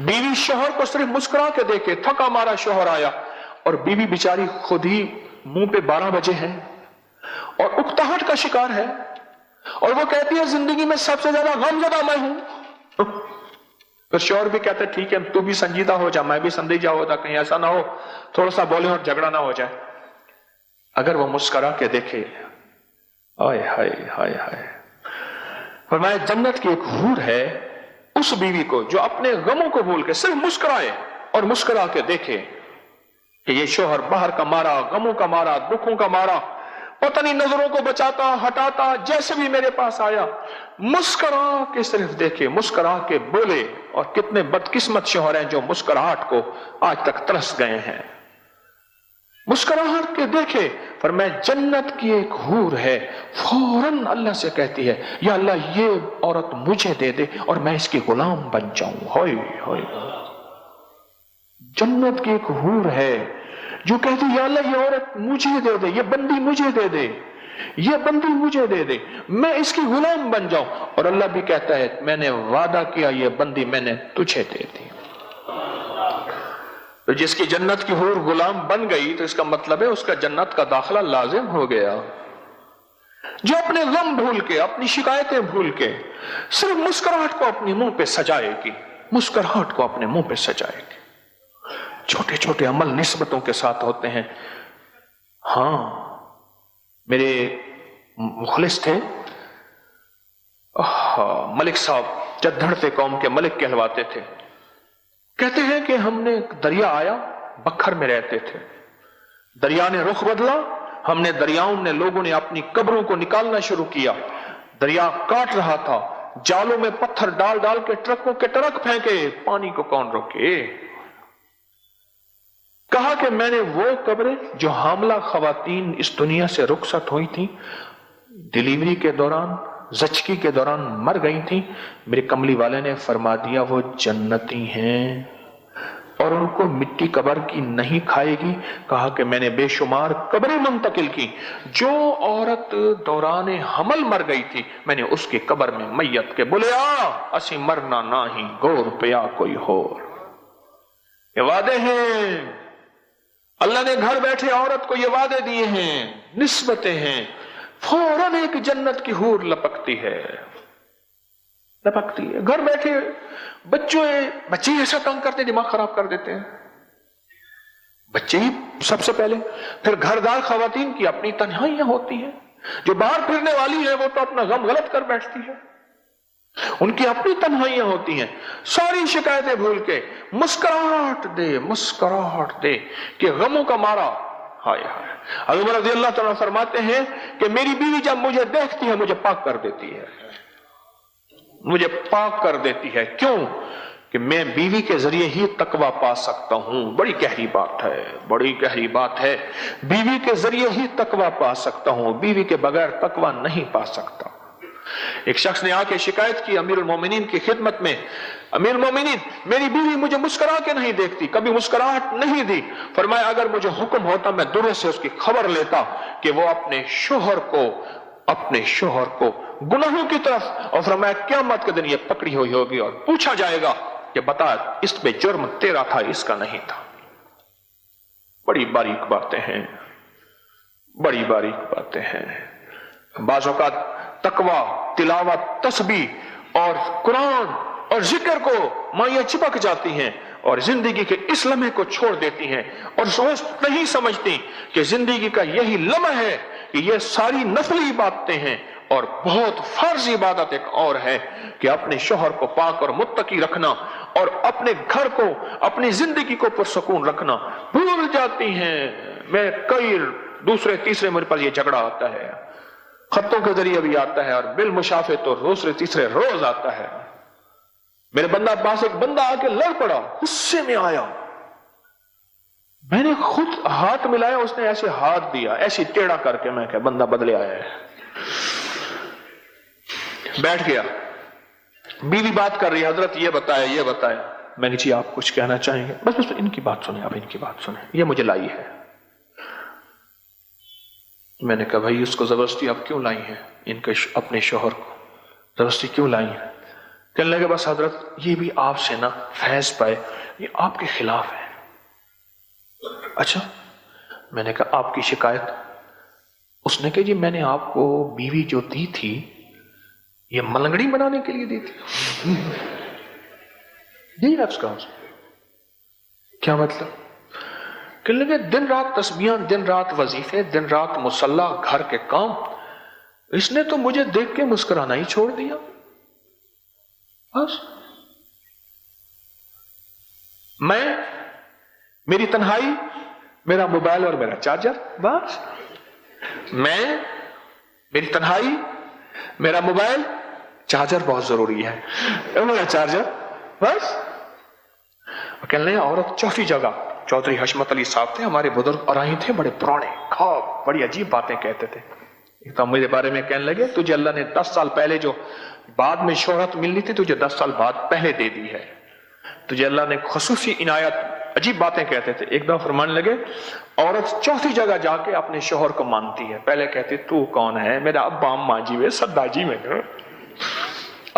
बीवी शोहर को सिर्फ मुस्कुरा के देखे, थका मारा शोहर आया और बीवी बेचारी खुद ही मुंह पे 12 बजे है और उकताहट का शिकार है, और वो कहती है जिंदगी में सबसे ज्यादा गमज़दा मैं हूं। फिर शोहर भी कहते ठीक है, तू भी संजीदा हो जा, मैं भी संजीदा होता, कहीं ऐसा ना हो थोड़ा सा बोले और झगड़ा ना हो जाए। अगर वो मुस्कुरा के देखे, हाय हाय हाय हाय, फरमाया जन्नत की एक हूर है उस बीवी को जो अपने गमों को भूल के सिर्फ मुस्कुराए और मुस्कुरा के देखे कि ये शोहर बाहर का मारा, गमों का मारा, दुखों का मारा, पता नहीं नजरों को बचाता हटाता, जैसे भी मेरे पास आया मुस्कुरा के सिर्फ देखे, मुस्कुरा के बोले। और कितने बदकिस्मत शोहर हैं जो मुस्कुराहट को आज तक तरस गए हैं। मुस्कुराहट के देखे, पर मैं जन्नत की एक हूर है, फौरन अल्लाह से कहती है या अल्लाह ये औरत मुझे दे दे और मैं इसकी गुलाम बन जाऊं। होय होय, जन्नत की एक हूर है जो कहती है या अल्लाह ये औरत मुझे दे दे, ये बंदी मुझे दे दे, ये बंदी मुझे दे दे, मैं इसकी गुलाम बन जाऊं। और अल्लाह भी कहता है मैंने वादा किया ये बंदी मैंने तुझे दे दी। तो जिसकी जन्नत की हूर गुलाम बन गई तो इसका मतलब है उसका जन्नत का दाखिला लाजिम हो गया। जो अपने गम भूल के, अपनी शिकायतें भूल के सिर्फ मुस्कुराहट को अपने मुंह पे सजाएगी, मुस्कुराहट को अपने मुंह पे सजाएगी। छोटे छोटे अमल निस्बतों के साथ होते हैं। हां, मेरे मुखलिस थे मलिक साहब, जद्दड़ कौम के मलिक कहलवाते थे। कहते हैं कि हमने दरिया आया, बखर में रहते थे, दरिया ने रुख बदला, हमने दरियाओं ने लोगों ने अपनी कब्रों को निकालना शुरू किया। दरिया काट रहा था, जालों में पत्थर डाल डाल के ट्रकों के ट्रक फेंके, पानी को कौन रोके। कहा कि मैंने वो कब्रें जो हामला खवातीन इस दुनिया से रुखसत हुई थी, डिलीवरी के दौरान, ज़चकी के दौरान मर गई थी, मेरे कमली वाले ने फरमा दिया वो जन्नती हैं और उनको मिट्टी कब्र की नहीं खाएगी। कहा कि मैंने बेशुमार कब्रें मुंतकिल की, जो औरत दौरान हमल मर गई थी मैंने उसकी कब्र में मैयत के बोले आ असी मरना ना ही गोर पिया कोई होर। ये वादे हैं, अल्लाह ने घर बैठे औरत को ये वादे दिए हैं, निस्बतें हैं। फौरन एक जन्नत की हूर लपकती है, लपकती है। घर बैठे बच्चे ऐसा तंग करते, दिमाग खराब कर देते हैं बच्चे ही सबसे पहले, फिर घरदार खवातीन की अपनी तन्हाइयां होती हैं। जो बाहर फिरने वाली है वो तो अपना गम गलत कर बैठती है, उनकी अपनी तन्हाइयां होती हैं। सारी शिकायतें भूल के मुस्कुराहट दे, मुस्कुराहट दे कि गमों का मारा। हाय हाय, हज़रत उमर रज़ियल्लाहु तआला फरमाते हैं कि मेरी बीवी जब मुझे देखती है मुझे पाक कर देती है, मुझे पाक कर देती है। क्यों? कि मैं बीवी के जरिए ही तकवा पा सकता हूं। बड़ी गहरी बात है, बड़ी गहरी बात है। बीवी के जरिए ही तकवा पा सकता हूं, बीवी के बगैर तकवा नहीं पा सकता। एक शख्स ने आके शिकायत की अमीरुल मोमिनीन की खिदमत में, अमीरुल मोमिनीन मेरी बीवी मुझे मुस्कुरा के नहीं देखती, कभी मुस्कुराहट नहीं दी। फरमाया अगर मुझे हुक्म होता मैं दूर से उसकी खबर लेता कि वो अपने शोहर को गुनाहों की तरफ, और फरमाया क़यामत के दिन ये पकड़ी हुई होगी और पूछा जाएगा कि बता इस पे जुर्म तेरा था इसका नहीं था। बड़ी बारीक बातें हैं, बड़ी बारीक बातें हैं। बाज़ औक़ात तकवा, तिलावत, तस्बीह और कुरान और जिक्र को माइयां चिपक जाती हैं और जिंदगी के इस लम्हे को छोड़ देती हैं और सोच नहीं समझती कि जिंदगी का यही लम्हा है कि ये सारी नफली बातें हैं। और बहुत फर्ज इबादत एक और है कि अपने शोहर को पाक और मुत्तकी रखना और अपने घर को, अपनी जिंदगी को पुरसकून रखना भूल जाती हैं। मैं कई दूसरे तीसरे मेरे पास ये झगड़ा आता है, खतों के जरिए भी आता है और बिल मुशाफे तो दूसरे तीसरे रोज आता है। मेरे बंदा पास एक बंदा आके लड़ पड़ा, गुस्से में आया, मैंने खुद हाथ मिलाया, उसने ऐसे हाथ दिया ऐसे टेढ़ा करके। मैं क्या बंदा बदले आया है, बैठ गया। बीवी बात कर रही है, हजरत ये बताया ये बताया। मैंने जी आप कुछ कहना चाहेंगे? बस बस इनकी बात सुने, आप इनकी बात सुने, ये मुझे लाई है। मैंने कहा भाई उसको जबरदस्ती आप क्यों लाई हैं, इनके अपने शोहर को जबरदस्ती क्यों लाई हैं? کہنے لگے بس حضرت یہ بھی آپ سے نا فیض پائے، یہ آپ کے خلاف ہے۔ اچھا، میں نے کہا آپ کی شکایت؟ اس نے کہا جی میں نے آپ کو بیوی جو دی تھی یہ ملنگڑی بنانے کے لیے دی تھی۔ یہی لفظ کہا۔ کیا مطلب؟ کہنے لگے دن رات تسبیحاں، دن رات وظیفے، دن رات مصلی، گھر کے کام، اس نے تو مجھے دیکھ کے مسکرانا ہی چھوڑ دیا بس۔ میں، میری تنہائی، میرا موبائل اور میرا چارجر، بس۔ میں، میری تنہائی، میرا موبائل، چارجر بہت ضروری ہے، میرا چارجر، بس۔ کہنے لگے عورت چوتھی جگہ، چودھری حشمت علی صاحب تھے ہمارے بزرگ، اور آئی تھے بڑے پرانے، خواب بڑی عجیب باتیں کہتے تھے۔ ایک تو میرے بارے میں کہنے لگے تجھے اللہ نے 10 سال پہلے جو بعد میں شہرت ملنی تھی تجھے 10 سال بعد پہلے دے دی ہے، تجھے اللہ نے خصوصی عنایت، عجیب باتیں کہتے تھے۔ ایک دفعہ فرمانے لگے عورت چوتھی جگہ جا کے اپنے شوہر کو مانتی ہے، پہلے کہتی تو کون ہے؟ میرا ابا اماں جی وے، سدا جی میں،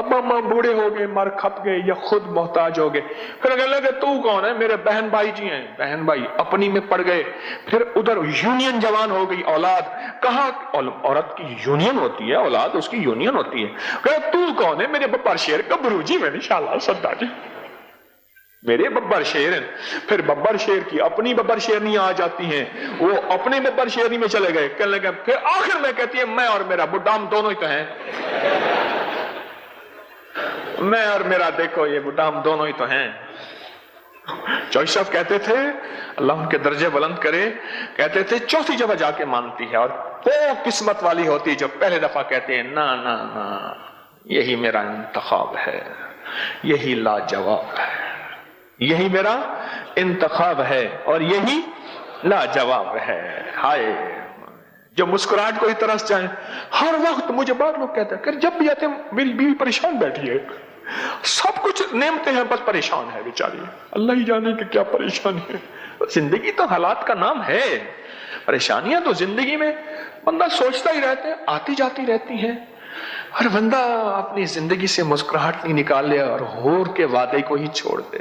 ابا اماں بوڑھے ہو گئے، مر کھپ گئے یا خود محتاج ہو گئے، پھر کہنے لگے تو کون ہے؟ میرے بہن بھائی جی ہیں، بہن بھائی اپنی میں پڑ گئے، پھر ادھر یونین جوان ہو گئی اولاد، کہاں عورت کی یونین ہوتی ہے، اولاد اس کی یونین ہوتی ہے، کہ تو کون ہے؟ میرے ببر شیر گبرو جی میں، انشاءاللہ سدا جی میرے ببر شیر ہیں۔ پھر ببر شیر کی اپنی ببر شیرنی آ جاتی ہیں، وہ اپنے ببر شیرنی میں چلے گئے، کہنے لگے پھر آخر میں کہتی ہے میں اور میرا بڈھا ہم دونوں ہی تو ہیں، میں اور میرا دیکھو یہ بڈھا ہم دونوں ہی تو ہیں۔ چوہی صاحب کہتے تھے اللہ ان کے درجے بلند کرے، کہتے تھے چوتھی جگہ جا کے مانتی ہے، اور وہ قسمت والی ہوتی جو پہلے دفعہ کہتے ہیں نا نا نا یہی میرا انتخاب ہے، یہی لاجواب ہے، یہی میرا انتخاب ہے اور یہی لاجواب ہے۔ ہائے جو مسکراہٹ کو ہی ترس جائیں۔ ہر وقت مجھے بعض لوگ کہتے ہیں کہ جب بھی آتے ہیں میری بیوی پریشان بیٹھی ہے، سب کچھ نعمتیں ہیں بس پریشان ہے بیچاری، اللہ ہی جانے کہ کیا پریشانی ہے۔ زندگی تو حالات کا نام ہے، پریشانیاں تو زندگی میں بندہ سوچتا ہی رہتا ہے، آتی جاتی رہتی ہیں۔ ہر بندہ اپنی زندگی سے مسکراہٹ نہیں نکال لے اور ہور کے وعدے کو ہی چھوڑ دے۔